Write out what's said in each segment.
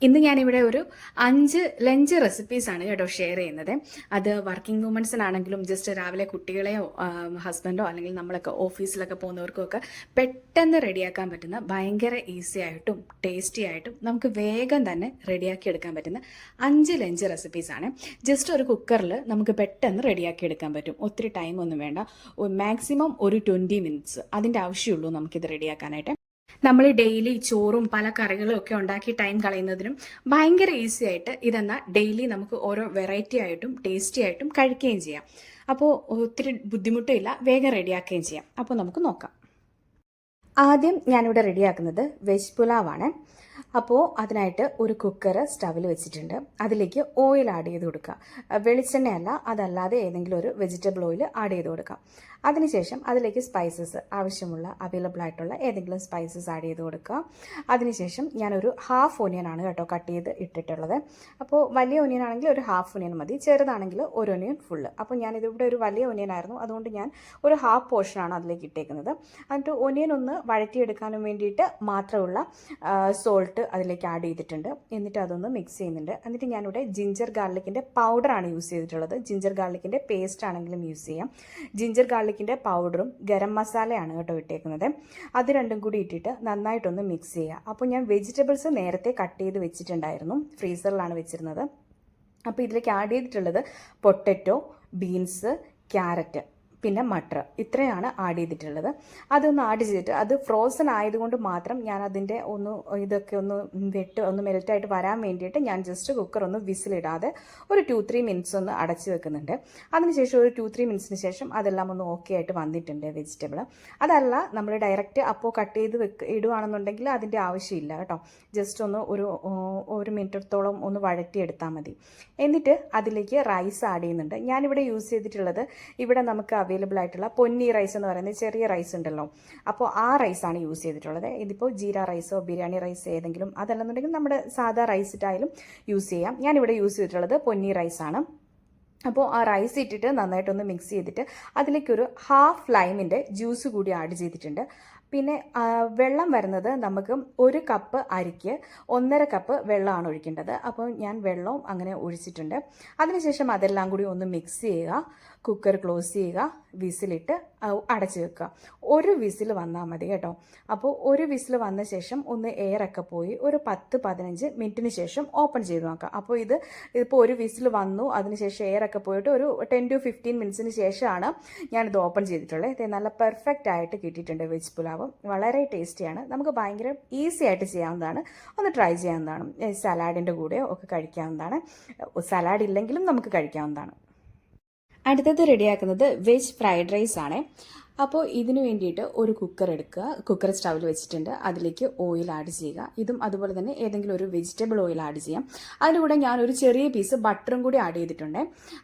ഇന്ന് ഞാനിവിടെ ഒരു 5 ലഞ്ച് റെസിപ്പീസാണ് കേട്ടോ ഷെയർ ചെയ്യുന്നത്. അത് വർക്കിംഗ് വുമൻസിനാണെങ്കിലും ജസ്റ്റ് രാവിലെ കുട്ടികളെയോ ഹസ്ബൻഡോ അല്ലെങ്കിൽ നമ്മളൊക്കെ ഓഫീസിലൊക്കെ പോകുന്നവർക്കും ഒക്കെ പെട്ടെന്ന് റെഡിയാക്കാൻ പറ്റുന്ന ഭയങ്കര ഈസി ആയിട്ടും ടേസ്റ്റി ആയിട്ടും നമുക്ക് വേഗം തന്നെ റെഡിയാക്കി എടുക്കാൻ പറ്റുന്ന 5 ലഞ്ച് റെസിപ്പീസാണ്. ജസ്റ്റ് ഒരു കുക്കറിൽ നമുക്ക് പെട്ടെന്ന് റെഡിയാക്കി എടുക്കാൻ പറ്റും. ഒത്തിരി ടൈം ഒന്നും വേണ്ട. മാക്സിമം ഒരു 20 മിനിറ്റ്സ് അതിൻ്റെ ആവശ്യമുള്ളൂ നമുക്കിത് റെഡിയാക്കാനായിട്ട്. നമ്മൾ ഡെയിലി ചോറും പല കറികളും ഒക്കെ ഉണ്ടാക്കി ടൈം കളയുന്നതിനും ഭയങ്കര ഈസി ആയിട്ട് ഇതെന്നാൽ ഡെയിലി നമുക്ക് ഓരോ വെറൈറ്റി ആയിട്ടും ടേസ്റ്റി ആയിട്ടും കഴിക്കുകയും ചെയ്യാം. അപ്പോൾ ഒത്തിരി ബുദ്ധിമുട്ടില്ല, വേഗം റെഡിയാക്കുകയും ചെയ്യാം. അപ്പോൾ നമുക്ക് നോക്കാം. ആദ്യം ഞാനിവിടെ റെഡിയാക്കുന്നത് വെജ് പുലാവാണ്. അപ്പോൾ അതിനായിട്ട് ഒരു കുക്കർ സ്റ്റവിൽ വെച്ചിട്ടുണ്ട്. അതിലേക്ക് ഓയിൽ ആഡ് ചെയ്ത് കൊടുക്കുക. വെളിച്ചെണ്ണയല്ല, അതല്ലാതെ ഏതെങ്കിലും ഒരു വെജിറ്റബിൾ ഓയിൽ ആഡ് ചെയ്ത് കൊടുക്കുക. അതിനുശേഷം അതിലേക്ക് സ്പൈസസ് ആവശ്യമുള്ള അവൈലബിൾ ആയിട്ടുള്ള ഏതെങ്കിലും സ്പൈസസ് ആഡ് ചെയ്ത് കൊടുക്കുക. അതിനുശേഷം ഞാനൊരു ഹാഫ് ഒനിയൻ ആണ് കേട്ടോ കട്ട് ചെയ്ത് ഇട്ടിട്ടുള്ളത്. അപ്പോൾ വലിയ ഒനിയൻ ആണെങ്കിൽ ഒരു ഹാഫ് ഒനിയൻ മതി, ചെറുതാണെങ്കിൽ ഒരു ഒനിയൻ ഫുള്ള്. അപ്പോൾ ഞാനിതിവിടെ ഒരു വലിയ ഒനിയൻ ആയിരുന്നു, അതുകൊണ്ട് ഞാൻ ഒരു ഹാഫ് പോർഷനാണ് അതിലേക്ക് ഇട്ടേക്കുന്നത്. എന്നിട്ട് ഒനിയൻ ഒന്ന് വഴറ്റിയെടുക്കാനും വേണ്ടിയിട്ട് മാത്രമുള്ള സോൾട്ട് അതിലേക്ക് ആഡ് ചെയ്തിട്ടുണ്ട്. എന്നിട്ട് അതൊന്ന് മിക്സ് ചെയ്യുന്നുണ്ട്. എന്നിട്ട് ഞാനിവിടെ ജിഞ്ചർ ഗാർലിക്കിൻ്റെ പൗഡറാണ് യൂസ് ചെയ്തിട്ടുള്ളത്. ജിഞ്ചർ ഗാർലിക്കിൻ്റെ പേസ്റ്റ് ആണെങ്കിലും യൂസ് ചെയ്യാം. ജിഞ്ചർ ഗാർലിക്കിൻ്റെ പൗഡറും ഗരം മസാലയാണ് കേട്ടോ ഇട്ടേക്കുന്നത്. അത് രണ്ടും കൂടി ഇട്ടിട്ട് നന്നായിട്ടൊന്ന് മിക്സ് ചെയ്യുക. അപ്പോൾ ഞാൻ വെജിറ്റബിൾസ് നേരത്തെ കട്ട് ചെയ്ത് വെച്ചിട്ടുണ്ടായിരുന്നു, ഫ്രീസറിലാണ് വെച്ചിരുന്നത്. അപ്പോൾ ഇതിലേക്ക് ആഡ് ചെയ്തിട്ടുള്ളത് പൊട്ടറ്റോ, ബീൻസ്, ക്യാരറ്റ്, പിന്നെ മട്ടർ, ഇത്രയാണ് ആഡ് ചെയ്തിട്ടുള്ളത്. അതൊന്ന് ആഡ് ചെയ്തിട്ട് അത് ഫ്രോസൺ ആയതുകൊണ്ട് മാത്രം ഞാൻ അതിൻ്റെ ഇതൊക്കെ ഒന്ന് മെൽറ്റായിട്ട് വരാൻ വേണ്ടിയിട്ട് ഞാൻ ജസ്റ്റ് കുക്കർ ഒന്ന് വിസിലിടാതെ ഒരു 2-3 മിനിറ്റ്സ് ഒന്ന് അടച്ചു വെക്കുന്നുണ്ട്. അതിനുശേഷം ഒരു 2-3 മിനിറ്റ്സിന് ശേഷം അതെല്ലാം ഒന്ന് ഓക്കെ ആയിട്ട് വന്നിട്ടുണ്ട് വെജിറ്റബിൾ. അതല്ല നമ്മൾ ഡയറക്റ്റ് അപ്പോൾ കട്ട് ചെയ്ത് ഇടുകയാണെന്നുണ്ടെങ്കിൽ അതിൻ്റെ ആവശ്യമില്ല കേട്ടോ. ജസ്റ്റ് ഒന്ന് ഒരു മിനിറ്റത്തോളം ഒന്ന് വഴറ്റിയെടുത്താൽ മതി. എന്നിട്ട് അതിലേക്ക് റൈസ് ആഡ് ചെയ്യുന്നുണ്ട്. ഞാനിവിടെ യൂസ് ചെയ്തിട്ടുള്ളത്, ഇവിടെ നമുക്ക് അവൈലബിൾ ആയിട്ടുള്ള പൊന്നി റൈസ് എന്ന് പറയുന്നത് ചെറിയ റൈസ് ഉണ്ടല്ലോ, അപ്പോൾ ആ റൈസാണ് യൂസ് ചെയ്തിട്ടുള്ളത്. ഇതിപ്പോൾ ജീര റൈസോ ബിരിയാണി റൈസ് ഏതെങ്കിലും, അതല്ലെന്നുണ്ടെങ്കിൽ നമ്മുടെ സാധാ റൈസ് ഇട്ടായാലും യൂസ് ചെയ്യാം. ഞാനിവിടെ യൂസ് ചെയ്തിട്ടുള്ളത് പൊന്നി റൈസാണ്. അപ്പോൾ ആ റൈസ് ഇട്ടിട്ട് നന്നായിട്ടൊന്ന് മിക്സ് ചെയ്തിട്ട് അതിലേക്കൊരു ഹാഫ് ലൈമിൻ്റെ ജ്യൂസ് കൂടി ആഡ് ചെയ്തിട്ടുണ്ട്. പിന്നെ വെള്ളം വരുന്നത് നമുക്ക് 1 കപ്പ് അരിക്ക് 1.5 കപ്പ് വെള്ളമാണ് ഒഴിക്കേണ്ടത്. അപ്പോൾ ഞാൻ വെള്ളവും അങ്ങനെ ഒഴിച്ചിട്ടുണ്ട്. അതിനുശേഷം അതെല്ലാം കൂടി ഒന്ന് മിക്സ് ചെയ്യുക, കുക്കർ ക്ലോസ് ചെയ്യുക, വിസിലിട്ട് അടച്ചു വെക്കുക. ഒരു വിസിൽ വന്നാൽ മതി കേട്ടോ. അപ്പോൾ ഒരു വിസിൽ വന്ന ശേഷം ഒന്ന് എയറൊക്കെ പോയി ഒരു 10-15 മിനിറ്റിന് ശേഷം ഓപ്പൺ ചെയ്ത് നോക്കാം. അപ്പോൾ ഇതിപ്പോൾ ഒരു വിസിൽ വന്നു, അതിനുശേഷം എയറൊക്കെ പോയിട്ട് ഒരു 10-15 മിനിറ്റ്സിന് ശേഷമാണ് ഞാനിത് ഓപ്പൺ ചെയ്തിട്ടുള്ളത്. ഇത് നല്ല പെർഫെക്റ്റ് ആയിട്ട് കിട്ടിയിട്ടുണ്ട് വെജ് പുലാവ്. വളരെ ടേസ്റ്റിയാണ്, നമുക്ക് ഭയങ്കര ഈസി ആയിട്ട് ചെയ്യാവുന്നതാണ്. ഒന്ന് ട്രൈ ചെയ്യാവുന്നതാണ്. സലാഡിൻ്റെ കൂടെയോ ഒക്കെ കഴിക്കാവുന്നതാണ്. സലാഡ് ഇല്ലെങ്കിലും നമുക്ക് കഴിക്കാവുന്നതാണ്. അടുത്തത് റെഡിയാക്കുന്നത് വെജ് ഫ്രൈഡ് റൈസ് ആണ്. അപ്പോൾ ഇതിനു വേണ്ടിയിട്ട് ഒരു കുക്കർ എടുക്കുക. കുക്കർ സ്റ്റൗവിൽ വെച്ചിട്ടുണ്ട്. അതിലേക്ക് ഓയിൽ ആഡ് ചെയ്യുക. ഇതും അതുപോലെ തന്നെ ഏതെങ്കിലും ഒരു വെജിറ്റബിൾ ഓയിൽ ആഡ് ചെയ്യാം. അതിൻ്റെ കൂടെ ഞാനൊരു ചെറിയ പീസ് ബട്ടറും കൂടി ആഡ് ചെയ്തിട്ടുണ്ട്.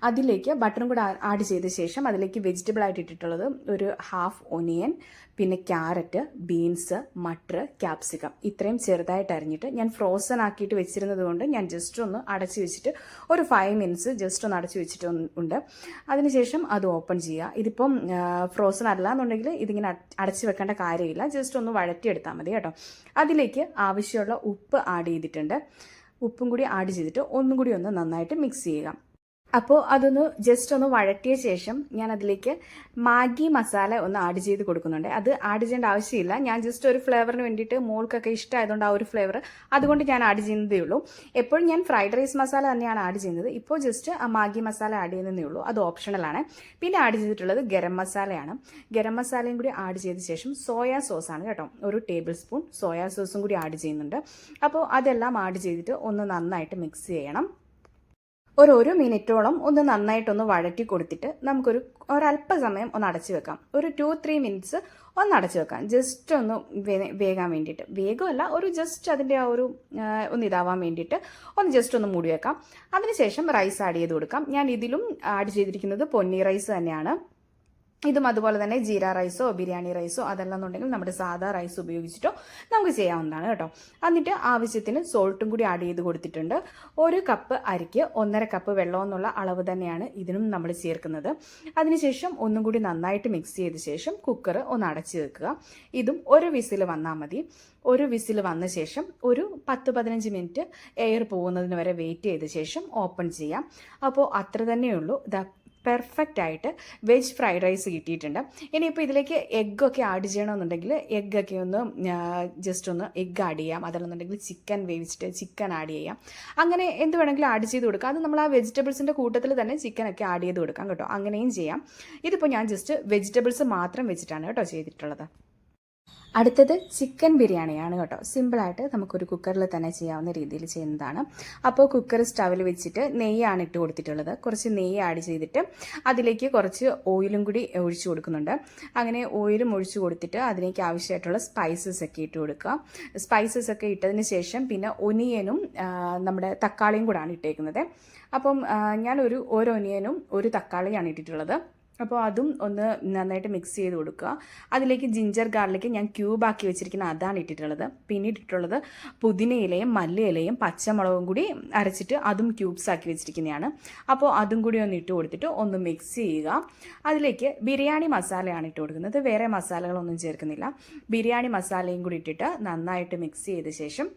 അതിലേക്ക് ബട്ടറും കൂടി ആഡ് ചെയ്ത ശേഷം അതിലേക്ക് വെജിറ്റബിൾ ആയിട്ട് ഇട്ടിട്ടുള്ളത് ഒരു ഹാഫ് ഒനിയൻ, പിന്നെ ക്യാരറ്റ്, ബീൻസ്, മട്ടർ, ക്യാപ്സിക്കം, ഇത്രയും ചെറുതായിട്ട് അരിഞ്ഞിട്ട് ഞാൻ ഫ്രോസൺ ആക്കിയിട്ട് വെച്ചിരുന്നത് കൊണ്ട് ഞാൻ ജസ്റ്റ് ഒന്ന് അടച്ചു വെച്ചിട്ട് ഒരു 5 മിനിറ്റ്സ് ജസ്റ്റ് ഒന്ന് അടച്ചു വെച്ചിട്ടുണ്ട്. അതിനുശേഷം അത് ഓപ്പൺ ചെയ്യുക. ഇതിപ്പം ഫ്രോസൺ അല്ല എന്നുണ്ടെങ്കിൽ ഇതിങ്ങനെ അടച്ചു വെക്കേണ്ട കാര്യമില്ല, ജസ്റ്റ് ഒന്ന് വഴറ്റിയെടുത്താൽ മതി കേട്ടോ. അതിലേക്ക് ആവശ്യമുള്ള ഉപ്പ് ആഡ് ചെയ്തിട്ടുണ്ട്. ഉപ്പും കൂടി ആഡ് ചെയ്തിട്ട് ഒന്നും കൂടി ഒന്ന് നന്നായിട്ട് മിക്സ് ചെയ്യുക. അപ്പോൾ അതൊന്ന് ജസ്റ്റ് ഒന്ന് വഴറ്റിയ ശേഷം ഞാൻ അതിലേക്ക് മാഗി മസാല ഒന്ന് ആഡ് ചെയ്ത് കൊടുക്കുന്നുണ്ട്. അത് ആഡ് ചെയ്യേണ്ട ആവശ്യമില്ല, ഞാൻ ജസ്റ്റ് ഒരു ഫ്ലേവറിന് വേണ്ടിയിട്ട് മോൾക്കൊക്കെ ഇഷ്ടമായതുകൊണ്ട് ആ ഒരു ഫ്ലേവർ അതുകൊണ്ട് ഞാൻ ആഡ് ചെയ്യുന്നതേ ഉള്ളൂ. എപ്പോഴും ഞാൻ ഫ്രൈഡ് റൈസ് മസാല തന്നെയാണ് ആഡ് ചെയ്യുന്നത്. ഇപ്പോൾ ജസ്റ്റ് ആ മാഗി മസാല ആഡ് ചെയ്യുന്നതേ ഉള്ളൂ, അത് ഓപ്ഷണലാണ്. പിന്നെ ആഡ് ചെയ്തിട്ടുള്ളത് ഗരം മസാലയാണ്. ഗരം മസാലയും കൂടി ആഡ് ചെയ്ത ശേഷം സോയാ സോസാണ് കേട്ടോ, ഒരു ടേബിൾ സ്പൂൺ സോയാ സോസും കൂടി ആഡ് ചെയ്യുന്നുണ്ട്. അപ്പോൾ അതെല്ലാം ആഡ് ചെയ്തിട്ട് ഒന്ന് നന്നായിട്ട് മിക്സ് ചെയ്യണം. ഒരു മിനിറ്റോളം ഒന്ന് നന്നായിട്ടൊന്ന് വഴറ്റി കൊടുത്തിട്ട് നമുക്കൊരു ഒരല്പസമയം ഒന്ന് അടച്ചു വെക്കാം. ഒരു 2-3 മിനിറ്റ്സ് ഒന്ന് അടച്ചു വെക്കാം, ജസ്റ്റ് ഒന്ന് വേകാൻ വേണ്ടിയിട്ട്. വേഗമല്ല, ഒരു ജസ്റ്റ് അതിൻ്റെ ആ ഒരു ഒന്ന് ഇതാവാൻ വേണ്ടിയിട്ട് ഒന്ന് ജസ്റ്റ് ഒന്ന് മൂടി വെക്കാം. അതിനുശേഷം റൈസ് ആഡ് ചെയ്ത് കൊടുക്കാം. ഞാൻ ഇതിലും ആഡ് ചെയ്തിരിക്കുന്നത് പൊന്നി റൈസ് തന്നെയാണ്. ഇതും അതുപോലെ തന്നെ ജീര റൈസോ ബിരിയാണി റൈസോ അതല്ലെന്നുണ്ടെങ്കിൽ നമ്മുടെ സാധാ റൈസ് ഉപയോഗിച്ചിട്ടോ നമുക്ക് ചെയ്യാവുന്നതാണ് കേട്ടോ. എന്നിട്ട് ആവശ്യത്തിന് സോൾട്ടും കൂടി ആഡ് ചെയ്ത് കൊടുത്തിട്ടുണ്ട്. 1 കപ്പ് അരിക്ക് 1.5 കപ്പ് വെള്ളം എന്നുള്ള അളവ് തന്നെയാണ് ഇതിനും നമ്മൾ ചേർക്കുന്നത്. അതിനുശേഷം ഒന്നും കൂടി നന്നായിട്ട് മിക്സ് ചെയ്ത ശേഷം കുക്കർ ഒന്ന് അടച്ചു വെക്കുക. ഇതും ഒരു വിസിൽ വന്നാൽ മതി. ഒരു വിസിൽ വന്ന ശേഷം ഒരു 10-15 മിനിറ്റ് എയർ പോകുന്നതിന് വരെ വെയിറ്റ് ചെയ്ത ശേഷം ഓപ്പൺ ചെയ്യാം. അപ്പോൾ അത്ര തന്നെയുള്ളൂ. പെർഫെക്റ്റ് ആയിട്ട് വെജ് ഫ്രൈഡ് റൈസ് കിട്ടിയിട്ടുണ്ട്. ഇനിയിപ്പോൾ ഇതിലേക്ക് എഗ്ഗൊക്കെ ആഡ് ചെയ്യണമെന്നുണ്ടെങ്കിൽ എഗ്ഗൊക്കെ ഒന്ന് ജസ്റ്റ് ഒന്ന് എഗ്ഗ് ആഡ് ചെയ്യാം. അതല്ലെന്നുണ്ടെങ്കിൽ ചിക്കൻ വേവിച്ചിട്ട് ചിക്കൻ ആഡ് ചെയ്യാം. അങ്ങനെ എന്ത് വേണമെങ്കിലും ആഡ് ചെയ്ത് കൊടുക്കാം. അത് നമ്മൾ ആ വെജിറ്റബിൾസിൻ്റെ കൂട്ടത്തിൽ തന്നെ ചിക്കനൊക്കെ ആഡ് ചെയ്ത് കൊടുക്കാം കേട്ടോ. അങ്ങനെയും ചെയ്യാം. ഇതിപ്പോൾ ഞാൻ ജസ്റ്റ് വെജിറ്റബിൾസ് മാത്രം വെച്ചിട്ടാണ് കേട്ടോ ചെയ്തിട്ടുള്ളത്. അടുത്തത് ചിക്കൻ ബിരിയാണിയാണ് കേട്ടോ. സിമ്പിളായിട്ട് നമുക്കൊരു കുക്കറിൽ തന്നെ ചെയ്യാവുന്ന രീതിയിൽ ചെയ്യുന്നതാണ്. അപ്പോൾ കുക്കർ സ്റ്റവിൽ വെച്ചിട്ട് നെയ്യാണ് ഇട്ട് കൊടുത്തിട്ടുള്ളത്. കുറച്ച് നെയ്യ് ആഡ് ചെയ്തിട്ട് അതിലേക്ക് കുറച്ച് ഓയിലും കൂടി ഒഴിച്ചു കൊടുക്കുന്നുണ്ട്. അങ്ങനെ ഓയിലും ഒഴിച്ചു കൊടുത്തിട്ട് അതിലേക്ക് ആവശ്യമായിട്ടുള്ള സ്പൈസസ് ഒക്കെ ഇട്ട് കൊടുക്കുക. സ്പൈസസ് ഒക്കെ ഇട്ടതിന് ശേഷം പിന്നെ ഒനിയനും നമ്മുടെ തക്കാളിയും കൂടാണ് ഇട്ടേക്കുന്നത്. അപ്പം ഞാൻ ഒരു ഒനിയനും ഒരു തക്കാളിയാണ് ഇട്ടിട്ടുള്ളത്. അപ്പോൾ അതും ഒന്ന് നന്നായിട്ട് മിക്സ് ചെയ്ത് കൊടുക്കുക. അതിലേക്ക് ജിഞ്ചർ ഗാർലിക് ഞാൻ ക്യൂബാക്കി വെച്ചിരിക്കുന്ന അതാണ് ഇട്ടിട്ടുള്ളത്. പിന്നെ ഇട്ടിട്ടുള്ളത് പുതിനയിലയും മല്ലിയിലയും പച്ചമുളകും കൂടി അരച്ചിട്ട് അതും ക്യൂബ്സ് ആക്കി വെച്ചിരിക്കുന്നതാണ്. അപ്പോൾ അതും കൂടി ഒന്ന് ഇട്ട് കൊടുത്തിട്ട് ഒന്ന് മിക്സ് ചെയ്യുക. അതിലേക്ക് ബിരിയാണി മസാലയാണ് ഇട്ട് കൊടുക്കുന്നത്. വേറെ മസാലകളൊന്നും ചേർക്കുന്നില്ല. ബിരിയാണി മസാലയും കൂടി ഇട്ടിട്ട് നന്നായിട്ട് മിക്സ് ചെയ്ത ശേഷം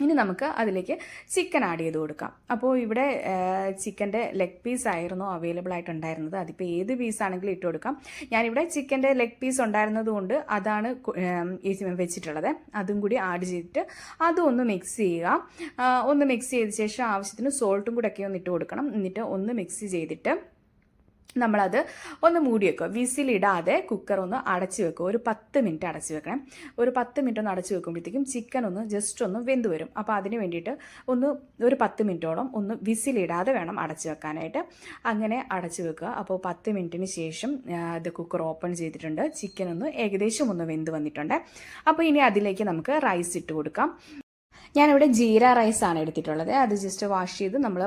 ഇനി നമുക്ക് അതിലേക്ക് ചിക്കൻ ആഡ് ചെയ്ത് കൊടുക്കാം. അപ്പോൾ ഇവിടെ ചിക്കൻ്റെ ലെഗ് പീസ് ആയിരുന്നു അവൈലബിൾ ആയിട്ടുണ്ടായിരുന്നത്. അതിപ്പോൾ ഏത് പീസാണെങ്കിലും ഇട്ട് കൊടുക്കാം. ഞാനിവിടെ ചിക്കൻ്റെ ലെഗ് പീസ് ഉണ്ടായിരുന്നത് കൊണ്ട് അതാണ് വെച്ചിട്ടുള്ളത്. അതും കൂടി ആഡ് ചെയ്തിട്ട് അതും ഒന്ന് മിക്സ് ചെയ്യുക. ഒന്ന് മിക്സ് ചെയ്ത ശേഷം ആവശ്യത്തിന് സോൾട്ടും കൂടെ ഒക്കെ ഒന്ന് ഇട്ട് കൊടുക്കണം. എന്നിട്ട് ഒന്ന് മിക്സ് ചെയ്തിട്ട് നമ്മളത് ഒന്ന് മൂടി വെക്കുക. വിസിലിടാതെ കുക്കർ ഒന്ന് അടച്ചു വെക്കുക. ഒരു 10 മിനിറ്റ് അടച്ചു വെക്കണം. ഒരു 10 മിനിറ്റ് ഒന്ന് അടച്ചു വെക്കുമ്പോഴത്തേക്കും ചിക്കൻ ഒന്ന് ജസ്റ്റ് ഒന്ന് വെന്ത് വരും. അപ്പോൾ അതിന് വേണ്ടിയിട്ട് ഒരു 10 മിനിറ്റോളം ഒന്ന് വിസിലിടാതെ വേണം അടച്ചു വെക്കാനായിട്ട്. അങ്ങനെ അടച്ചു വെക്കുക. അപ്പോൾ 10 മിനിറ്റിന് ശേഷം ഇത് കുക്കർ ഓപ്പൺ ചെയ്തിട്ടുണ്ട്. ചിക്കൻ ഒന്ന് ഏകദേശം ഒന്ന് വെന്ത് വന്നിട്ടുണ്ട്. അപ്പോൾ ഇനി അതിലേക്ക് നമുക്ക് റൈസ് ഇട്ട് കൊടുക്കാം. ഞാനിവിടെ ജീര റൈസാണ് എടുത്തിട്ടുള്ളത്. അത് ജസ്റ്റ് വാഷ് ചെയ്ത് നമ്മൾ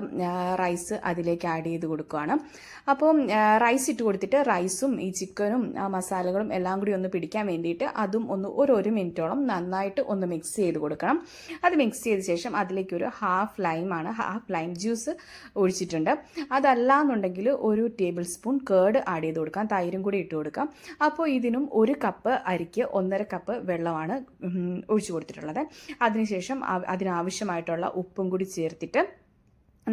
റൈസ് അതിലേക്ക് ആഡ് ചെയ്ത് കൊടുക്കുകയാണ്. അപ്പോൾ റൈസ് ഇട്ട് കൊടുത്തിട്ട് റൈസും ഈ ചിക്കനും മസാലകളും എല്ലാം കൂടി ഒന്ന് പിടിക്കാൻ വേണ്ടിയിട്ട് അതും ഒരു മിനിറ്റോളം നന്നായിട്ട് ഒന്ന് മിക്സ് ചെയ്ത് കൊടുക്കണം. അത് മിക്സ് ചെയ്ത ശേഷം അതിലേക്ക് ഒരു ഹാഫ് ലൈം ജ്യൂസ് ഒഴിച്ചിട്ടുണ്ട്. അതല്ലാന്നുണ്ടെങ്കിൽ 1 ടേബിൾ സ്പൂൺ കേർഡ് ആഡ് ചെയ്ത് കൊടുക്കാം. തൈരും കൂടി ഇട്ട് കൊടുക്കാം. അപ്പോൾ ഇതിനും 1 കപ്പ് അരിക്ക് 1.5 കപ്പ് വെള്ളമാണ് ഒഴിച്ചു കൊടുത്തിട്ടുള്ളത്. അതിനുശേഷം അതിനാവശ്യമായിട്ടുള്ള ഉപ്പും കൂടി ചേർത്തിട്ട്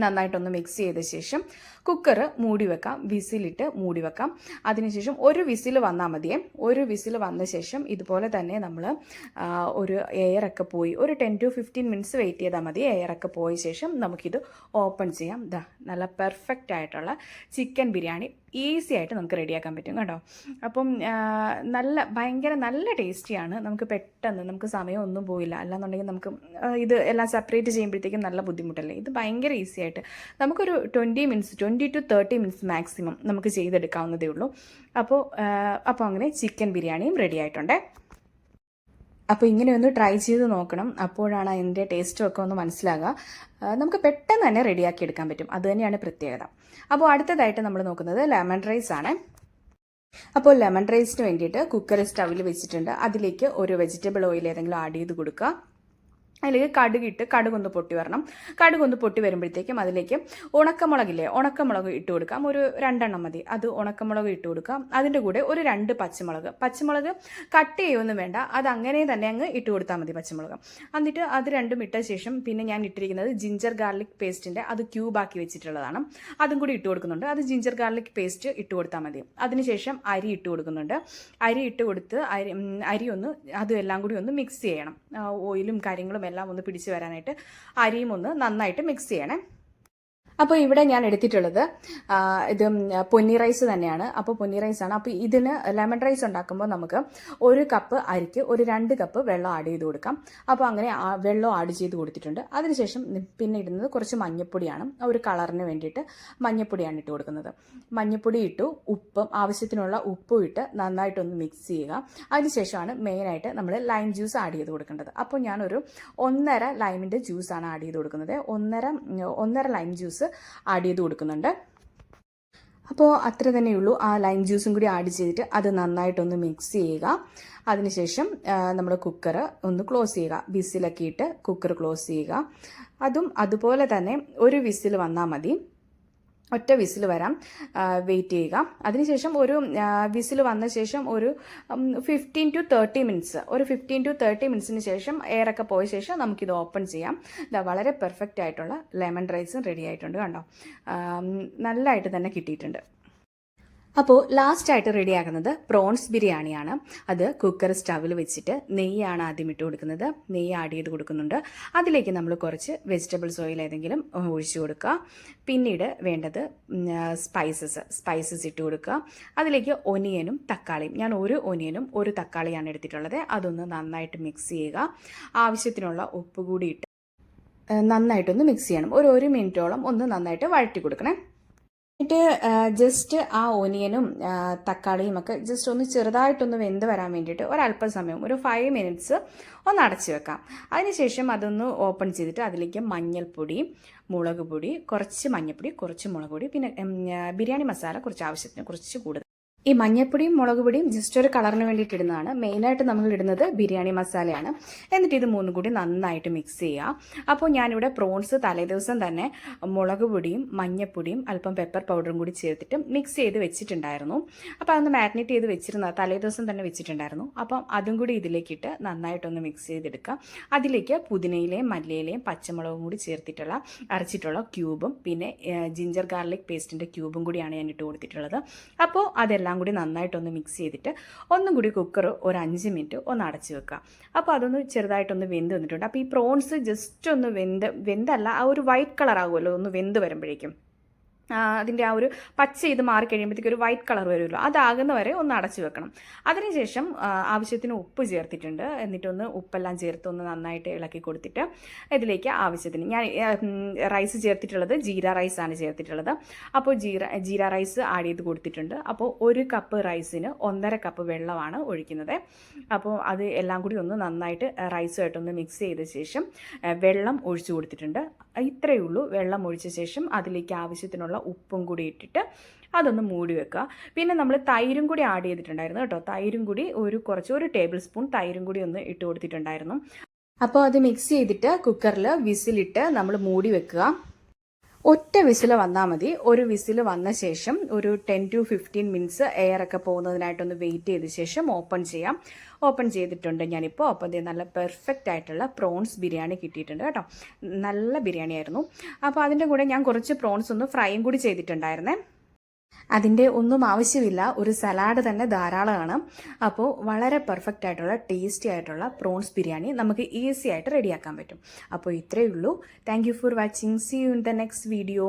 നന്നായിട്ടൊന്ന് മിക്സ് ചെയ്ത ശേഷം കുക്കർ മൂടി വെക്കാം. വിസിലിട്ട് മൂടി വെക്കാം. അതിനുശേഷം ഒരു വിസിൽ വന്നാൽ മതിയേ. ഒരു വിസിൽ വന്ന ശേഷം ഇതുപോലെ തന്നെ നമ്മൾ ഒരു എയറൊക്കെ പോയി ഒരു 10 to 15 മിനിറ്റ്സ് വെയിറ്റ് ചെയ്താൽ മതി. എയറൊക്കെ പോയ ശേഷം നമുക്കിത് ഓപ്പൺ ചെയ്യാം. നല്ല പെർഫെക്റ്റ് ആയിട്ടുള്ള ചിക്കൻ ബിരിയാണി ഈസി ആയിട്ട് നമുക്ക് റെഡിയാക്കാൻ പറ്റും കേട്ടോ. അപ്പം ഭയങ്കര നല്ല ടേസ്റ്റിയാണ്. നമുക്ക് പെട്ടെന്ന് നമുക്ക് സമയമൊന്നും പോയില്ല. അല്ലാന്നുണ്ടെങ്കിൽ നമുക്ക് ഇത് എല്ലാം സെപ്പറേറ്റ് ചെയ്യുമ്പോഴത്തേക്കും നല്ല ബുദ്ധിമുട്ടല്ലേ. ഇത് ഭയങ്കര ഈസി ആയിട്ട് നമുക്കൊരു 20 to 30 മിനിറ്റ്സ് മാക്സിമം നമുക്ക് ചെയ്തെടുക്കാവുന്നതേ ഉള്ളൂ. അപ്പോൾ അങ്ങനെ ചിക്കൻ ബിരിയാണിയും റെഡി ആയിട്ടുണ്ട്. അപ്പോൾ ഇങ്ങനെയൊന്ന് ട്രൈ ചെയ്ത് നോക്കണം. അപ്പോഴാണ് അതിൻ്റെ ടേസ്റ്റും ഒക്കെ ഒന്ന് മനസ്സിലാകുക. നമുക്ക് പെട്ടെന്ന് തന്നെ റെഡിയാക്കി എടുക്കാൻ പറ്റും. അത് തന്നെയാണ് പ്രത്യേകത. അപ്പോൾ അടുത്തതായിട്ട് നമ്മൾ നോക്കുന്നത് ലെമൺ റൈസ് ആണ്. അപ്പോൾ ലെമൺ റൈസിന് വേണ്ടിയിട്ട് കുക്കർ സ്റ്റവിൽ വെച്ചിട്ടുണ്ട്. അതിലേക്ക് ഒരു വെജിറ്റബിൾ ഓയിൽ ഏതെങ്കിലും ആഡ് ചെയ്ത് കൊടുക്കുക. അതിലേക്ക് കടുകൊന്ന് പൊട്ടി വരണം. കടുകൊന്ന് പൊട്ടി വരുമ്പോഴത്തേക്കും അതിലേക്ക് ഉണക്കമുളക് ഇട്ട് കൊടുക്കാം. ഒരു 2 എണ്ണം മതി. അത് ഉണക്കമുളക് ഇട്ട് കൊടുക്കാം. അതിൻ്റെ കൂടെ ഒരു 2 പച്ചമുളക് കട്ട് ചെയ്യൊന്നും വേണ്ട. അത് അങ്ങനെ തന്നെ അങ്ങ് ഇട്ട് കൊടുത്താൽ മതി പച്ചമുളക്. എന്നിട്ട് അത് രണ്ടും ഇട്ട ശേഷം പിന്നെ ഞാൻ ഇട്ടിരിക്കുന്നത് ജിഞ്ചർ ഗാർലിക് പേസ്റ്റിൻ്റെ അത് ക്യൂബാക്കി വെച്ചിട്ടുള്ളതാണ്. അതും കൂടി ഇട്ട് കൊടുക്കുന്നുണ്ട്. അത് ജിഞ്ചർ ഗാർലിക് പേസ്റ്റ് ഇട്ട് കൊടുത്താൽ മതി. അതിനുശേഷം അരി ഇട്ട് കൊടുക്കുന്നുണ്ട്. അരി ഇട്ട് കൊടുത്ത് അരി ഒന്ന് അതും എല്ലാം കൂടി ഒന്ന് മിക്സ് ചെയ്യണം. ഓയിലും കാര്യങ്ങളും എല്ലാം ഒന്ന് പിടിച്ചു വരാനായിട്ട് അരിയും ഒന്ന് നന്നായിട്ട് മിക്സ് ചെയ്യണേ. അപ്പോൾ ഇവിടെ ഞാൻ എടുത്തിട്ടുള്ളത് ഇത് പൊന്നി റൈസ് തന്നെയാണ്. അപ്പോൾ പൊന്നി റൈസാണ്. അപ്പോൾ ഇതിന് ലെമൺ റൈസ് ഉണ്ടാക്കുമ്പോൾ നമുക്ക് 1 കപ്പ് അരിക്ക് ഒരു 2 കപ്പ് വെള്ളം ആഡ് ചെയ്ത് കൊടുക്കാം. അപ്പോൾ അങ്ങനെ വെള്ളം ആഡ് ചെയ്ത് കൊടുത്തിട്ടുണ്ട്. അതിനുശേഷം പിന്നെ ഇടുന്നത് കുറച്ച് മഞ്ഞൾപ്പൊടിയാണ്. ഒരു കളറിന് വേണ്ടിയിട്ട് മഞ്ഞൾപ്പൊടിയാണ് ഇട്ട് കൊടുക്കുന്നത്. മഞ്ഞൾപ്പൊടി ഇട്ടു, ആവശ്യത്തിനുള്ള ഉപ്പും ഇട്ട് നന്നായിട്ടൊന്ന് മിക്സ് ചെയ്യുക. അതിനുശേഷമാണ് മെയിനായിട്ട് നമ്മൾ ലൈം ജ്യൂസ് ആഡ് ചെയ്ത് കൊടുക്കേണ്ടത്. അപ്പോൾ ഞാനൊരു 1.5 ലൈമിൻ്റെ ജ്യൂസാണ് ആഡ് ചെയ്ത് കൊടുക്കുന്നത്. 1.5 ലൈം ജ്യൂസ് ആഡ് ചെയ്ത് കൊടുക്കുന്നുണ്ട്. അപ്പോൾ അത്ര തന്നെയുള്ളൂ. ആ ലൈം ജ്യൂസും കൂടി ആഡ് ചെയ്തിട്ട് അത് നന്നായിട്ടൊന്ന് മിക്സ് ചെയ്യുക. അതിനുശേഷം നമ്മൾ കുക്കർ ഒന്ന് ക്ലോസ് ചെയ്യുക. വിസിലൊക്കെ ഇട്ട് കുക്കർ ക്ലോസ് ചെയ്യുക. അതുപോലെ തന്നെ ഒരു വിസിൽ വന്നാൽ മതി. ഒറ്റ വിസിൽ വരാം, വെയിറ്റ് ചെയ്യുക. അതിനുശേഷം ഒരു വിസിൽ വന്ന ശേഷം ഒരു 15 to 30 മിനിറ്റ്സ്, ഒരു 15 to 30 മിനിറ്റ്സിന് ശേഷം എയറൊക്കെ പോയ ശേഷം നമുക്കിത് ഓപ്പൺ ചെയ്യാം. ഇതാ വളരെ പെർഫെക്റ്റ് ആയിട്ടുള്ള ലെമൺ റൈസും റെഡി ആയിട്ടുണ്ട്. കണ്ടോ, നല്ലതായിട്ട് തന്നെ കിട്ടിയിട്ടുണ്ട്. അപ്പോൾ ലാസ്റ്റായിട്ട് റെഡിയാക്കുന്നത് പ്രോൺസ് ബിരിയാണിയാണ്. അത് കുക്കർ സ്റ്റവിൽ വെച്ചിട്ട് നെയ്യാണ് ആദ്യം ഇട്ട് കൊടുക്കുന്നത്. നെയ്യ് ആഡ് ചെയ്ത് കൊടുക്കുന്നുണ്ട്. അതിലേക്ക് നമ്മൾ കുറച്ച് വെജിറ്റബിൾസ് ഓയിൽ ഏതെങ്കിലും ഒഴിച്ചു കൊടുക്കുക. പിന്നീട് വേണ്ടത് സ്പൈസസ് ഇട്ട് കൊടുക്കുക. അതിലേക്ക് ഒനിയനും തക്കാളിയും, ഞാൻ ഒരു ഒനിയനും ഒരു തക്കാളിയാണ് എടുത്തിട്ടുള്ളത്. അതൊന്ന് നന്നായിട്ട് മിക്സ് ചെയ്യുക. ആവശ്യത്തിനുള്ള ഉപ്പ് കൂടി ഇട്ട് നന്നായിട്ടൊന്ന് മിക്സ് ചെയ്യണം. ഒരു മിനിറ്റോളം ഒന്ന് നന്നായിട്ട് വഴറ്റി കൊടുക്കണേ. എന്നിട്ട് ജസ്റ്റ് ആ ഒനിയനും തക്കാളിയും ഒക്കെ ജസ്റ്റ് ഒന്ന് ചെറുതായിട്ടൊന്ന് വെന്ത് വരാൻ വേണ്ടിയിട്ട് ഒരല്പം സമയം, ഒരു 5 മിനിറ്റ്സ് ഒന്ന് അടച്ചു വെക്കാം. അതിനുശേഷം അതൊന്ന് ഓപ്പൺ ചെയ്തിട്ട് അതിലേക്ക് മഞ്ഞൾപ്പൊടി, മുളക് പൊടി, കുറച്ച് മഞ്ഞൾപ്പൊടി, കുറച്ച് മുളക് പൊടി, പിന്നെ ബിരിയാണി മസാല കുറച്ച് ആവശ്യത്തിന് കുറച്ച് കൂടുതൽ. ഈ മഞ്ഞൾപ്പൊടിയും മുളക് പൊടിയും ജസ്റ്റ് ഒരു കളറിന് വേണ്ടിയിട്ട് ഇടുന്നതാണ്. മെയിനായിട്ട് നമ്മൾ ഇടുന്നത് ബിരിയാണി മസാലയാണ്. എന്നിട്ട് ഇത് മൂന്നും കൂടി നന്നായിട്ട് മിക്സ് ചെയ്യുക. അപ്പോൾ ഞാനിവിടെ പ്രോൺസ് തലേദിവസം തന്നെ മുളക് പൊടിയും മഞ്ഞൾപ്പൊടിയും അല്പം പെപ്പർ പൗഡറും കൂടി ചേർത്തിട്ട് മിക്സ് ചെയ്ത് വെച്ചിട്ടുണ്ടായിരുന്നു. അപ്പോൾ അതൊന്ന് മാരിനേറ്റ് ചെയ്ത് വെച്ചിരുന്നത് തലേദിവസം തന്നെ വെച്ചിട്ടുണ്ടായിരുന്നു. അപ്പം അതും കൂടി ഇതിലേക്കിട്ട് നന്നായിട്ടൊന്ന് മിക്സ് ചെയ്തെടുക്കുക. അതിലേക്ക് പുതിനയിലയും മല്ലിയിലയും പച്ചമുളകും കൂടി ചേർത്തിട്ടുള്ള അരച്ചിട്ടുള്ള ക്യൂബും പിന്നെ ജിഞ്ചർ ഗാർലിക് പേസ്റ്റിൻ്റെ ക്യൂബും കൂടിയാണ് ഞാൻ ഇട്ട് കൊടുത്തിട്ടുള്ളത്. അപ്പോൾ അതെല്ലാം കൂടി നന്നായിട്ടൊന്ന് മിക്സ് ചെയ്തിട്ട് ഒന്നും കൂടി കുക്കർ ഒരു 5 മിനിറ്റ് ഒന്ന് അടച്ചു വെക്കുക. അപ്പോൾ അതൊന്ന് ചെറുതായിട്ടൊന്ന് വെന്ത് വന്നിട്ടുണ്ട്. അപ്പോൾ ഈ പ്രോൺസ് ജസ്റ്റ് ഒന്ന് വെന്തല്ല, ആ ഒരു വൈറ്റ് കളർ ആകുമല്ലോ ഒന്ന് വെന്ത് വരുമ്പോഴേക്കും. അതിൻ്റെ ആ ഒരു പച്ച ഇത് മാറിക്കഴിയുമ്പോഴത്തേക്ക് ഒരു വൈറ്റ് കളർ വരുമല്ലോ, അതാകുന്ന വരെ ഒന്ന് അടച്ചു വെക്കണം. അതിനുശേഷം ആവശ്യത്തിന് ഉപ്പ് ചേർത്തിട്ടുണ്ട്. എന്നിട്ടൊന്ന് ഉപ്പെല്ലാം ചേർത്ത് ഒന്ന് നന്നായിട്ട് ഇളക്കി കൊടുത്തിട്ട് ഇതിലേക്ക് ആവശ്യത്തിന് ഞാൻ റൈസ് ചേർത്തിട്ടുള്ളത് ജീര റൈസാണ് ചേർത്തിട്ടുള്ളത്. അപ്പോൾ ജീര റൈസ് ആഡ് ചെയ്ത് കൊടുത്തിട്ടുണ്ട്. അപ്പോൾ 1 കപ്പ് റൈസിന് 1.5 കപ്പ് വെള്ളമാണ് ഒഴിക്കുന്നത്. അപ്പോൾ അത് എല്ലാം കൂടി ഒന്ന് നന്നായിട്ട് റൈസുമായിട്ടൊന്ന് മിക്സ് ചെയ്ത ശേഷം വെള്ളം ഒഴിച്ചു കൊടുത്തിട്ടുണ്ട്. ഇത്രയേ ഉള്ളൂ. വെള്ളം ഒഴിച്ച ശേഷം അതിലേക്ക് ആവശ്യത്തിനുള്ള ഉപ്പും കൂടി ഇട്ടിട്ട് അതൊന്ന് മൂടി വെക്കുക. പിന്നെ നമ്മൾ തൈരും കൂടി ആഡ് ചെയ്തിട്ടുണ്ടായിരുന്നു കേട്ടോ. തൈരും കൂടി ഒരു ടേബിൾ സ്പൂൺ തൈരും കൂടി ഒന്ന് ഇട്ട് കൊടുത്തിട്ടുണ്ടായിരുന്നു. അപ്പോൾ അത് മിക്സ് ചെയ്തിട്ട് കുക്കറിൽ വിസിലിട്ട് നമ്മൾ മൂടി വെക്കുക. ഒറ്റ വിസിൽ വന്നാൽ മതി. ഒരു വിസിൽ വന്ന ശേഷം ഒരു 10 to 15 മിനിറ്റ്സ് എയറൊക്കെ പോകുന്നതിനായിട്ടൊന്ന് വെയിറ്റ് ചെയ്ത ശേഷം ഓപ്പൺ ചെയ്യാം. ഓപ്പൺ ചെയ്തിട്ടുണ്ട് ഞാനിപ്പോൾ. അപ്പോൾ അത് നല്ല പെർഫെക്റ്റ് ആയിട്ടുള്ള പ്രോൺസ് ബിരിയാണി കിട്ടിയിട്ടുണ്ട് കേട്ടോ. നല്ല ബിരിയാണി ആയിരുന്നു. അപ്പോൾ അതിൻ്റെ കൂടെ ഞാൻ കുറച്ച് പ്രോൺസ് ഒന്ന് ഫ്രൈയും കൂടി ചെയ്തിട്ടുണ്ടായിരുന്നേ. അതിൻ്റെ ഒന്നും ആവശ്യമില്ല, ഒരു സലാഡ് തന്നെ ധാരാളമാണ്. അപ്പോൾ വളരെ പെർഫെക്റ്റ് ആയിട്ടുള്ള ടേസ്റ്റി ആയിട്ടുള്ള പ്രോൺസ് ബിരിയാണി നമുക്ക് ഈസി ആയിട്ട് റെഡിയാക്കാൻ പറ്റും. അപ്പോൾ ഇത്രയേ ഉള്ളൂ. Thank you for watching. See you in the next video.